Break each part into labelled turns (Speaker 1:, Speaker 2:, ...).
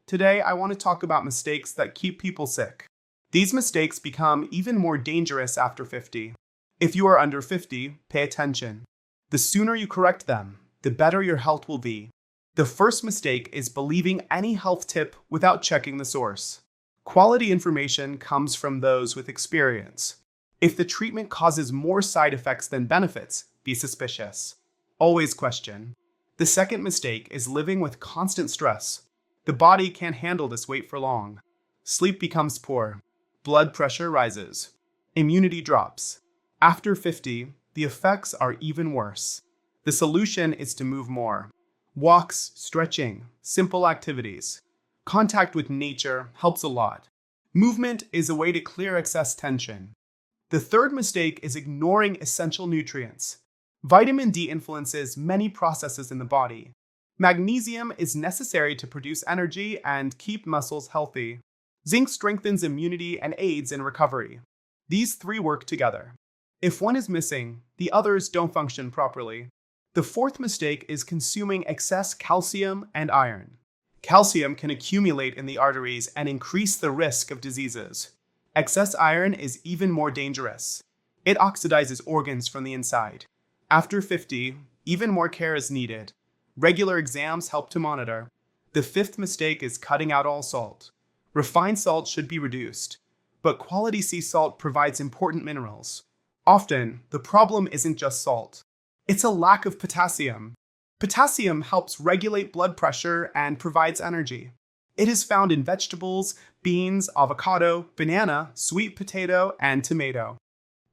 Speaker 1: Today, I want to talk about mistakes that keep people sick. These mistakes become even more dangerous after 50. If you are under 50, pay attention. The sooner you correct them, the better your health will be. The first mistake is believing any health tip without checking the source. Quality information comes from those with experience. If the treatment causes more side effects than benefits, be suspicious. Always question. The second mistake is living with constant stress. The body can't handle this weight for long. Sleep becomes poor. Blood pressure rises. Immunity drops. After 50, the effects are even worse. The solution is to move more. Walks, stretching, simple activities. Contact with nature helps a lot. Movement is a way to clear excess tension. The third mistake is ignoring essential nutrients. Vitamin D influences many processes in the body. Magnesium is necessary to produce energy and keep muscles healthy. Zinc strengthens immunity and aids in recovery. These three work together. If one is missing, the others don't function properly. The fourth mistake is consuming excess calcium and iron. Calcium can accumulate in the arteries and increase the risk of diseases. Excess iron is even more dangerous. It oxidizes organs from the inside. After 50, even more care is needed. Regular exams help to monitor. The fifth mistake is cutting out all salt. Refined salt should be reduced, but quality sea salt provides important minerals. Often, the problem isn't just salt. It's a lack of potassium. Potassium helps regulate blood pressure and provides energy. It is found in vegetables, beans, avocado, banana, sweet potato, and tomato.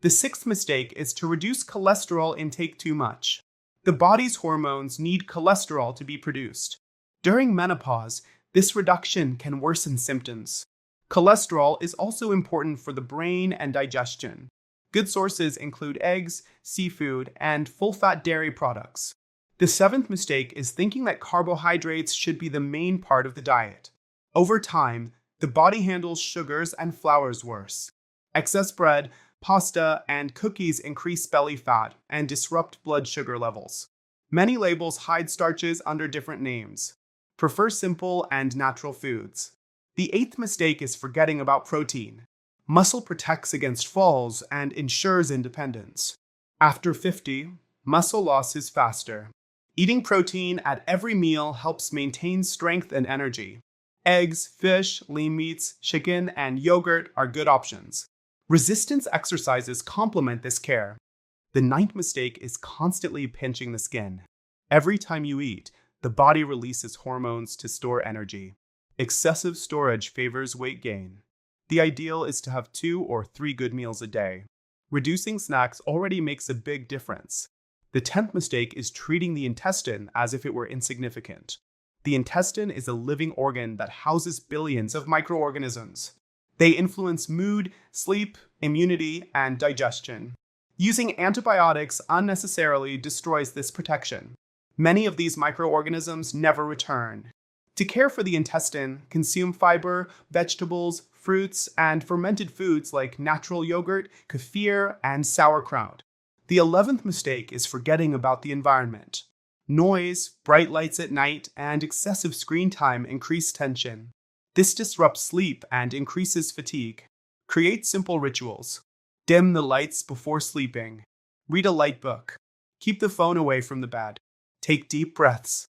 Speaker 1: The sixth mistake is to reduce cholesterol intake too much. The body's hormones need cholesterol to be produced. During menopause, this reduction can worsen symptoms. Cholesterol is also important for the brain and digestion. Good sources include eggs, seafood, and full-fat dairy products. The seventh mistake is thinking that carbohydrates should be the main part of the diet. Over time, the body handles sugars and flours worse. Excess bread, pasta, and cookies increase belly fat and disrupt blood sugar levels. Many labels hide starches under different names. Prefer simple and natural foods. The eighth mistake is forgetting about protein. Muscle protects against falls and ensures independence. After 50, muscle loss is faster. Eating protein at every meal helps maintain strength and energy. Eggs, fish, lean meats, chicken, and yogurt are good options. Resistance exercises complement this care. The ninth mistake is constantly pinching the skin. Every time you eat, the body releases hormones to store energy. Excessive storage favors weight gain. The ideal is to have 2 or 3 good meals a day. Reducing snacks already makes a big difference. The 10th mistake is treating the intestine as if it were insignificant. The intestine is a living organ that houses billions of microorganisms. They influence mood, sleep, immunity, and digestion. Using antibiotics unnecessarily destroys this protection. Many of these microorganisms never return. To care for the intestine, consume fiber, vegetables, fruits, and fermented foods like natural yogurt, kefir, and sauerkraut. The 11th mistake is forgetting about the environment. Noise, bright lights at night, and excessive screen time increase tension. This disrupts sleep and increases fatigue. Create simple rituals. Dim the lights before sleeping. Read a light book. Keep the phone away from the bed. Take deep breaths.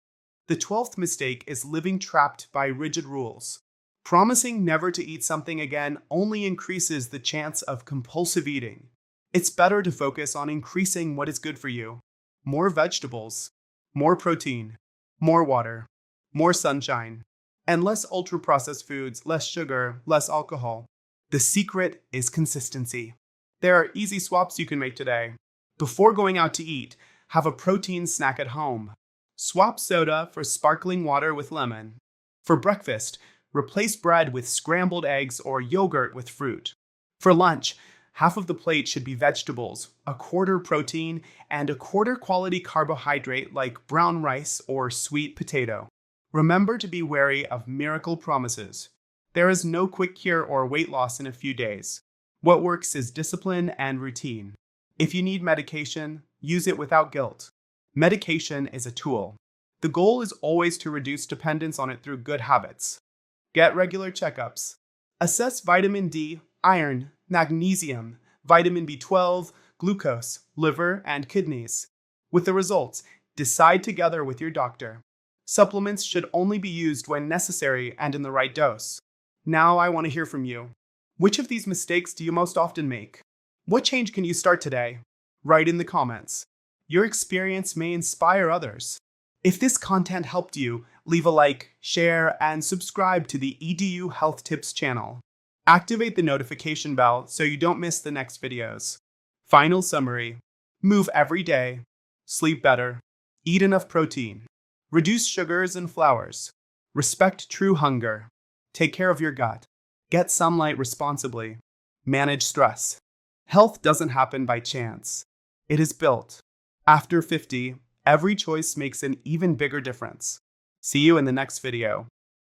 Speaker 1: The 12th mistake is living trapped by rigid rules. Promising never to eat something again only increases the chance of compulsive eating. It's better to focus on increasing what is good for you. More vegetables, more protein, more water, more sunshine, and less ultra-processed foods, less sugar, less alcohol. The secret is consistency. There are easy swaps you can make today. Before going out to eat, have a protein snack at home. Swap soda for sparkling water with lemon. For breakfast, replace bread with scrambled eggs or yogurt with fruit. For lunch, half of the plate should be vegetables, a quarter protein, and a quarter quality carbohydrate like brown rice or sweet potato. Remember to be wary of miracle promises. There is no quick cure or weight loss in a few days. What works is discipline and routine. If you need medication, use it without guilt. Medication is a tool. The goal is always to reduce dependence on it through good habits. Get regular checkups. Assess vitamin D, iron, magnesium, vitamin B12, glucose, liver, and kidneys. With the results, decide together with your doctor. Supplements should only be used when necessary and in the right dose. Now I want to hear from you. Which of these mistakes do you most often make? What change can you start today? Write in the comments. Your experience may inspire others. If this content helped you, leave a like, share, and subscribe to the EDU Health Tips channel. Activate the notification bell so you don't miss the next videos. Final summary: move every day, sleep better, eat enough protein, reduce sugars and flours, respect true hunger, take care of your gut, get sunlight responsibly, manage stress. Health doesn't happen by chance. It is built. After 50, every choice makes an even bigger difference. See you in the next video.